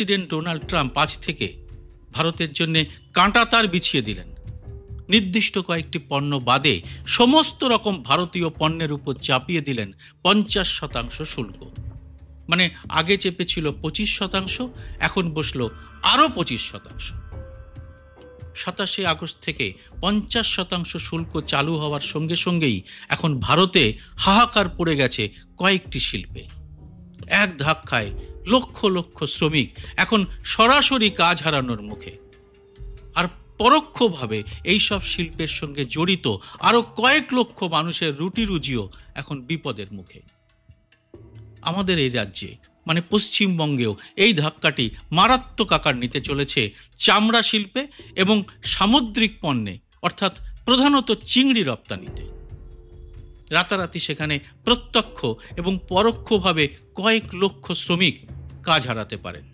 President Donald Trump আজ থেকে ভারতের জন্য কাঁটাতার বিছিয়ে দিলেন। নির্দিষ্ট কয়েকটি পণ্য বাদে সমস্ত রকম ভারতীয় পণ্যের উপর চাপিয়ে দিলেন 50% শুল্ক। মানে আগে চেপেছিল 25%, এখন বসলো আরও 25%। 27 আগস্ট থেকে 50% শুল্ক চালু হওয়ার সঙ্গে সঙ্গেই এখন ভারতে হাহাকার পড়ে গেছে কয়েকটি শিল্পে। এক ধাক্কায় লক্ষ লক্ষ শ্রমিক এখন সরাসরি কাজ হারানোর মুখে। আর পরোক্ষভাবে এইসব শিল্পের সঙ্গে জড়িত আরও কয়েক লক্ষ মানুষের রুটি রুজিও এখন বিপদের মুখে। আমাদের এই রাজ্যে মানে পশ্চিমবঙ্গেও এই ধাক্কাটি মারাত্মক আকার নিতে চলেছে চামড়া শিল্পে এবং সামুদ্রিক পণ্যে, অর্থাৎ প্রধানত চিংড়ি রপ্তানিতে। রাতারাতি সেখানে প্রত্যক্ষ এবং পরোক্ষভাবে কয়েক লক্ষ শ্রমিক কাজ হারাতে পারেন।